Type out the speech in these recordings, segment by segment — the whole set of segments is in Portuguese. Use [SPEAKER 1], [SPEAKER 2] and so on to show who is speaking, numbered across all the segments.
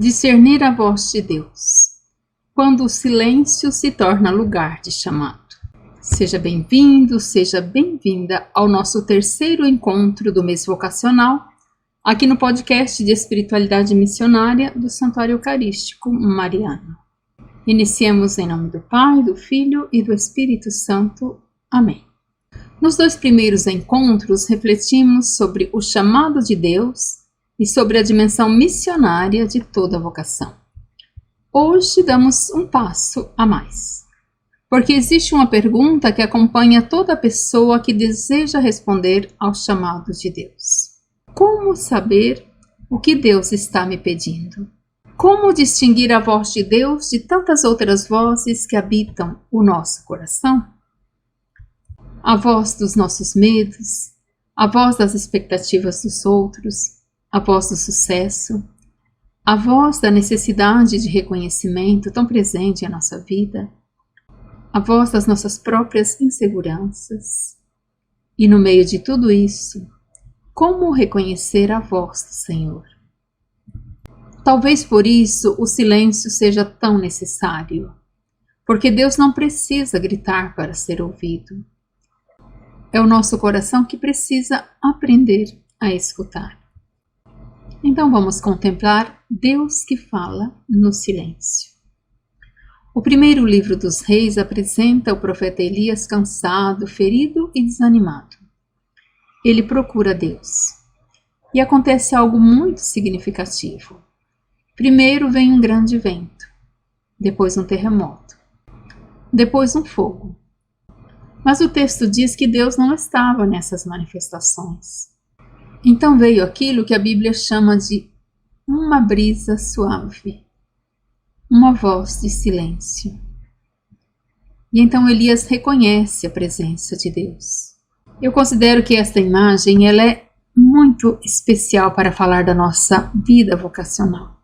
[SPEAKER 1] Discernir a voz de Deus, quando o silêncio se torna lugar de chamado. Seja bem-vindo, seja bem-vinda ao nosso terceiro encontro do mês vocacional, aqui no podcast de Espiritualidade Missionária do Santuário Eucarístico Mariano. Iniciemos em nome do Pai, do Filho e do Espírito Santo. Amém. Nos dois primeiros encontros, refletimos sobre o chamado de Deus e sobre a dimensão missionária de toda vocação. Hoje damos um passo a mais, porque existe uma pergunta que acompanha toda pessoa que deseja responder ao chamado de Deus. Como saber o que Deus está me pedindo? Como distinguir a voz de Deus de tantas outras vozes que habitam o nosso coração? A voz dos nossos medos, a voz das expectativas dos outros, a voz do sucesso, a voz da necessidade de reconhecimento tão presente em nossa vida, a voz das nossas próprias inseguranças. E no meio de tudo isso, como reconhecer a voz do Senhor? Talvez por isso o silêncio seja tão necessário, porque Deus não precisa gritar para ser ouvido. É o nosso coração que precisa aprender a escutar. Então vamos contemplar Deus que fala no silêncio. O primeiro livro dos Reis apresenta o profeta Elias cansado, ferido e desanimado. Ele procura Deus. E acontece algo muito significativo. Primeiro vem um grande vento, depois um terremoto, depois um fogo. Mas o texto diz que Deus não estava nessas manifestações. Então veio aquilo que a Bíblia chama de uma brisa suave, uma voz de silêncio. E então Elias reconhece a presença de Deus. Eu considero que esta imagem ela é muito especial para falar da nossa vida vocacional.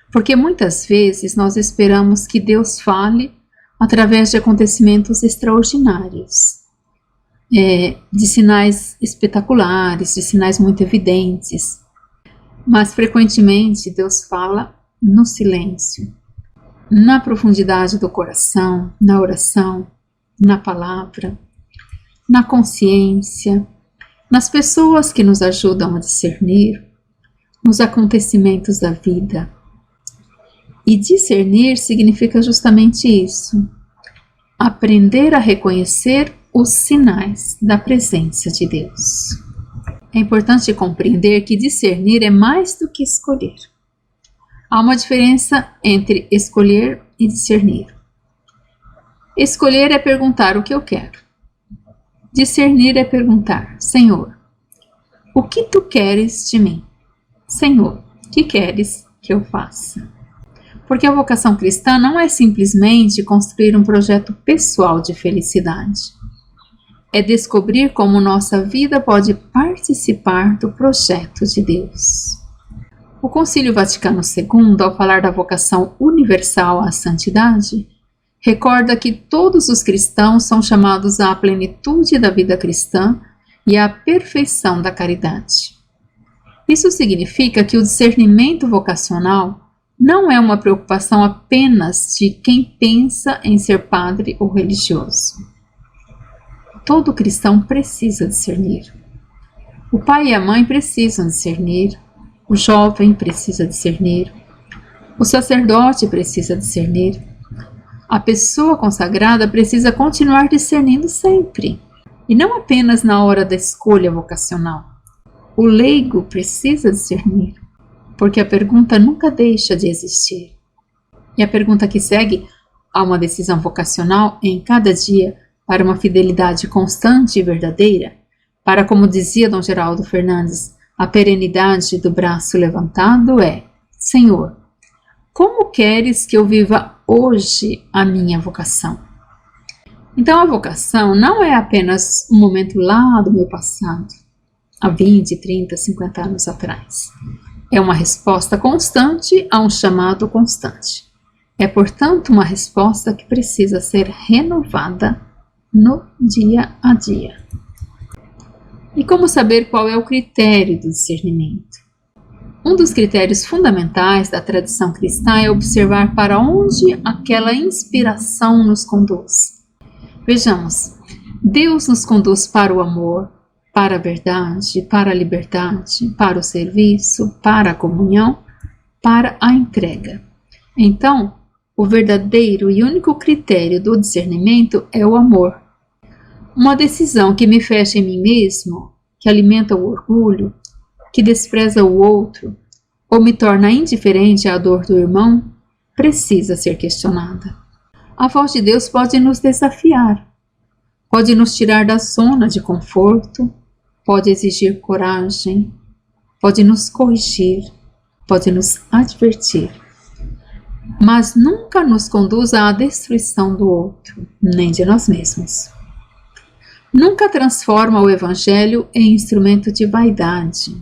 [SPEAKER 1] Porque muitas vezes nós esperamos que Deus fale através de acontecimentos extraordinários. De sinais espetaculares, de sinais muito evidentes, mas frequentemente Deus fala no silêncio, na profundidade do coração, na oração, na palavra, na consciência, nas pessoas que nos ajudam a discernir, nos acontecimentos da vida. E discernir significa justamente isso, aprender a reconhecer os sinais da presença de Deus. É importante compreender que discernir é mais do que escolher. Há uma diferença entre escolher e discernir. Escolher é perguntar o que eu quero. Discernir é perguntar, Senhor, o que tu queres de mim? Senhor, o que queres que eu faça? Porque a vocação cristã não é simplesmente construir um projeto pessoal de felicidade. É descobrir como nossa vida pode participar do projeto de Deus. O Concílio Vaticano II, ao falar da vocação universal à santidade, recorda que todos os cristãos são chamados à plenitude da vida cristã e à perfeição da caridade. Isso significa que o discernimento vocacional não é uma preocupação apenas de quem pensa em ser padre ou religioso. Todo cristão precisa discernir. O pai e a mãe precisam discernir, o jovem precisa discernir, o sacerdote precisa discernir, a pessoa consagrada precisa continuar discernindo sempre, e não apenas na hora da escolha vocacional. O leigo precisa discernir, porque a pergunta nunca deixa de existir. E a pergunta que segue: há uma decisão vocacional em cada dia para uma fidelidade constante e verdadeira, para, como dizia Dom Geraldo Fernandes, a perenidade do braço levantado é: Senhor, como queres que eu viva hoje a minha vocação? Então a vocação não é apenas um momento lá do meu passado, há 20, 30, 50 anos atrás. É uma resposta constante a um chamado constante. É, portanto, uma resposta que precisa ser renovada no dia a dia. E como saber qual é o critério do discernimento? Um dos critérios fundamentais da tradição cristã é observar para onde aquela inspiração nos conduz. Vejamos, Deus nos conduz para o amor, para a verdade, para a liberdade, para o serviço, para a comunhão, para a entrega. Então, o verdadeiro e único critério do discernimento é o amor. Uma decisão que me fecha em mim mesmo, que alimenta o orgulho, que despreza o outro ou me torna indiferente à dor do irmão, precisa ser questionada. A voz de Deus pode nos desafiar, pode nos tirar da zona de conforto, pode exigir coragem, pode nos corrigir, pode nos advertir, mas nunca nos conduz à destruição do outro, nem de nós mesmos. Nunca transforma o Evangelho em instrumento de vaidade,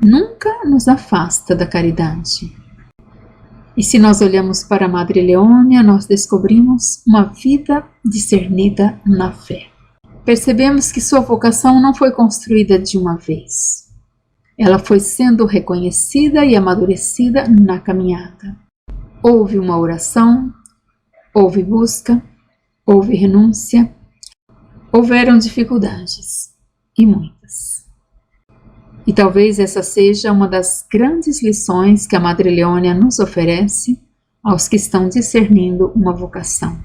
[SPEAKER 1] nunca nos afasta da caridade. E se nós olhamos para a Madre Leônia, nós descobrimos uma vida discernida na fé. Percebemos que sua vocação não foi construída de uma vez. Ela foi sendo reconhecida e amadurecida na caminhada. Houve uma oração, houve busca, houve renúncia, houveram dificuldades, e muitas. E talvez essa seja uma das grandes lições que a Madre Leônia nos oferece aos que estão discernindo uma vocação.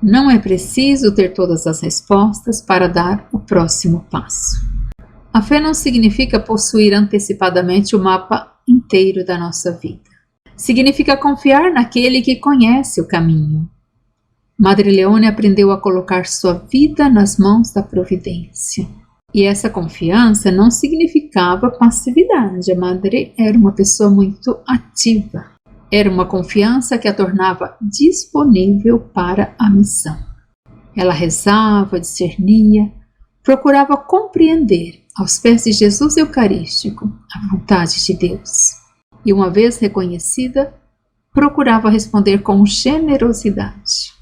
[SPEAKER 1] Não é preciso ter todas as respostas para dar o próximo passo. A fé não significa possuir antecipadamente o mapa inteiro da nossa vida. Significa confiar naquele que conhece o caminho. Madre Leônia aprendeu a colocar sua vida nas mãos da providência. E essa confiança não significava passividade. A Madre era uma pessoa muito ativa. Era uma confiança que a tornava disponível para a missão. Ela rezava, discernia, procurava compreender aos pés de Jesus Eucarístico a vontade de Deus. E uma vez reconhecida, procurava responder com generosidade.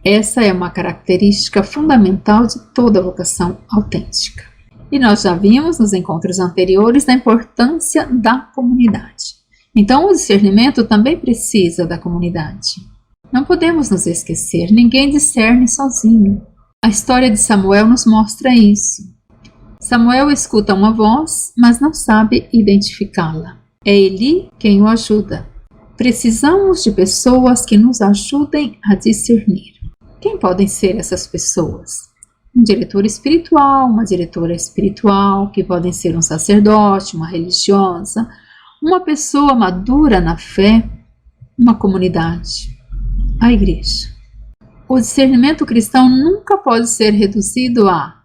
[SPEAKER 1] Essa é uma característica fundamental de toda vocação autêntica. E nós já vimos nos encontros anteriores da importância da comunidade. Então o discernimento também precisa da comunidade. Não podemos nos esquecer, ninguém discerne sozinho. A história de Samuel nos mostra isso. Samuel escuta uma voz, mas não sabe identificá-la. É Eli quem o ajuda. Precisamos de pessoas que nos ajudem a discernir. Quem podem ser essas pessoas? Um diretor espiritual, uma diretora espiritual, que podem ser um sacerdote, uma religiosa, uma pessoa madura na fé, uma comunidade, a igreja. O discernimento cristão nunca pode ser reduzido a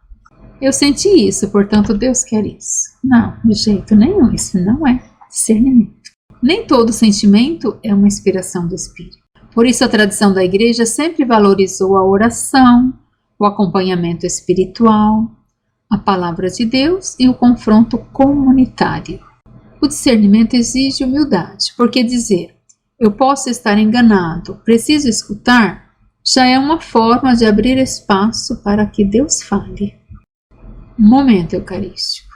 [SPEAKER 1] eu senti isso, portanto Deus quer isso. Não, de jeito nenhum, isso não é discernimento. Nem todo sentimento é uma inspiração do Espírito. Por isso a tradição da igreja sempre valorizou a oração, o acompanhamento espiritual, a palavra de Deus e o confronto comunitário. O discernimento exige humildade, porque dizer eu posso estar enganado, preciso escutar, já é uma forma de abrir espaço para que Deus fale. Momento eucarístico.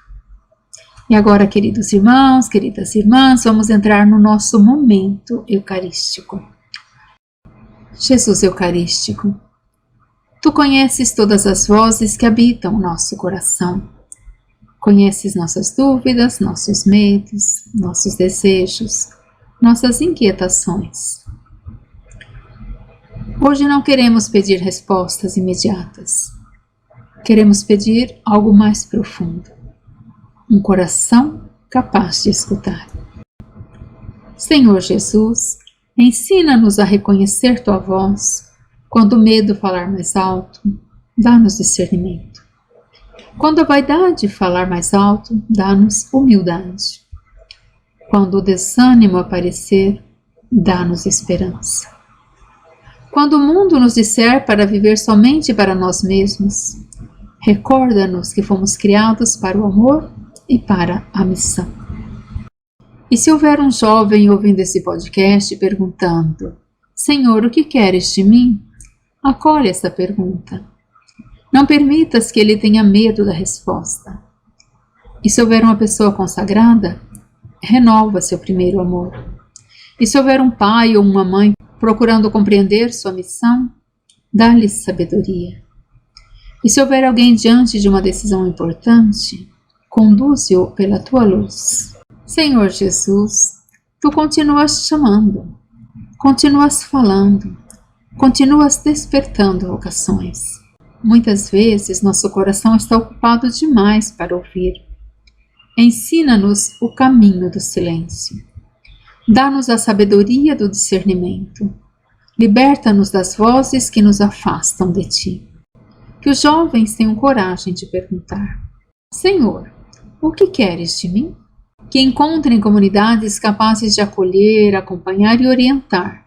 [SPEAKER 1] E agora, queridos irmãos, queridas irmãs, vamos entrar no nosso momento eucarístico. Jesus Eucarístico, Tu conheces todas as vozes que habitam o nosso coração. Conheces nossas dúvidas, nossos medos, nossos desejos, nossas inquietações. Hoje não queremos pedir respostas imediatas. Queremos pedir algo mais profundo. Um coração capaz de escutar. Senhor Jesus, ensina-nos a reconhecer Tua voz. Quando o medo falar mais alto, dá-nos discernimento. Quando a vaidade falar mais alto, dá-nos humildade. Quando o desânimo aparecer, dá-nos esperança. Quando o mundo nos disser para viver somente para nós mesmos, recorda-nos que fomos criados para o amor e para a missão. E se houver um jovem ouvindo esse podcast perguntando: Senhor, o que queres de mim? Acolhe essa pergunta. Não permitas que ele tenha medo da resposta. E se houver uma pessoa consagrada, renova seu primeiro amor. E se houver um pai ou uma mãe procurando compreender sua missão, dá-lhe sabedoria. E se houver alguém diante de uma decisão importante, conduze-o pela tua luz. Senhor Jesus, tu continuas chamando, continuas falando, continuas despertando vocações. Muitas vezes nosso coração está ocupado demais para ouvir. Ensina-nos o caminho do silêncio. Dá-nos a sabedoria do discernimento. Liberta-nos das vozes que nos afastam de ti. Que os jovens tenham coragem de perguntar: Senhor, o que queres de mim? Que encontrem comunidades capazes de acolher, acompanhar e orientar.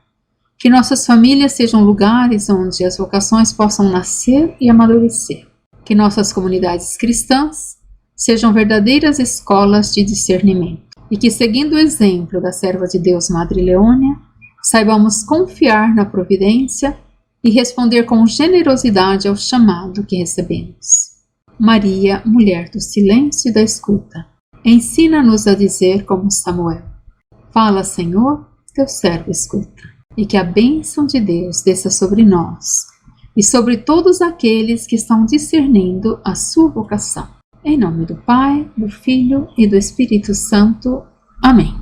[SPEAKER 1] Que nossas famílias sejam lugares onde as vocações possam nascer e amadurecer. Que nossas comunidades cristãs sejam verdadeiras escolas de discernimento. E que, seguindo o exemplo da serva de Deus Madre Leônia, saibamos confiar na providência e responder com generosidade ao chamado que recebemos. Maria, mulher do silêncio e da escuta, ensina-nos a dizer como Samuel: Fala, Senhor, teu servo escuta. E que a bênção de Deus desça sobre nós e sobre todos aqueles que estão discernindo a sua vocação. Em nome do Pai, do Filho e do Espírito Santo. Amém.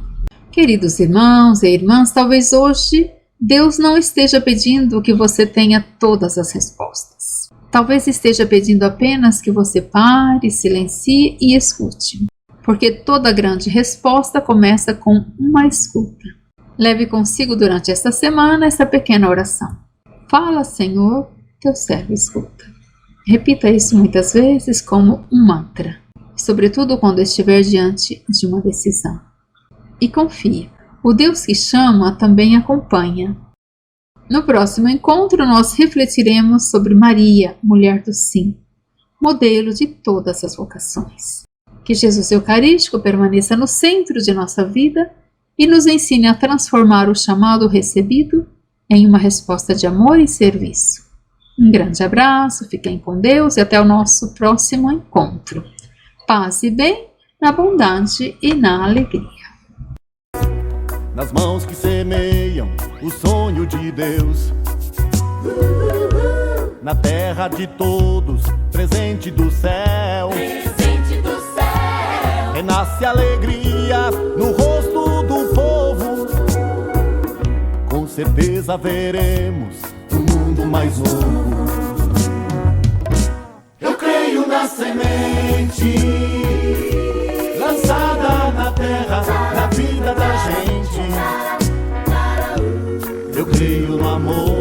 [SPEAKER 1] Queridos irmãos e irmãs, talvez hoje Deus não esteja pedindo que você tenha todas as respostas. Talvez esteja pedindo apenas que você pare, silencie e escute. Porque toda grande resposta começa com uma escuta. Leve consigo durante esta semana esta pequena oração. Fala, Senhor, teu servo escuta. Repita isso muitas vezes como um mantra, sobretudo quando estiver diante de uma decisão. E confie, o Deus que chama também acompanha. No próximo encontro, nós refletiremos sobre Maria, mulher do sim, modelo de todas as vocações. Que Jesus Eucarístico permaneça no centro de nossa vida e nos ensine a transformar o chamado recebido em uma resposta de amor e serviço. Um grande abraço, fiquem com Deus e até o nosso próximo encontro. Paz e bem, na bondade e na alegria.
[SPEAKER 2] Nas mãos que semeiam o sonho de Deus, na terra de todos, presente do céu, renasce alegria no rosto do povo. Com certeza veremos um mundo mais novo. Eu creio na semente lançada na terra, na vida da gente. Eu creio no amor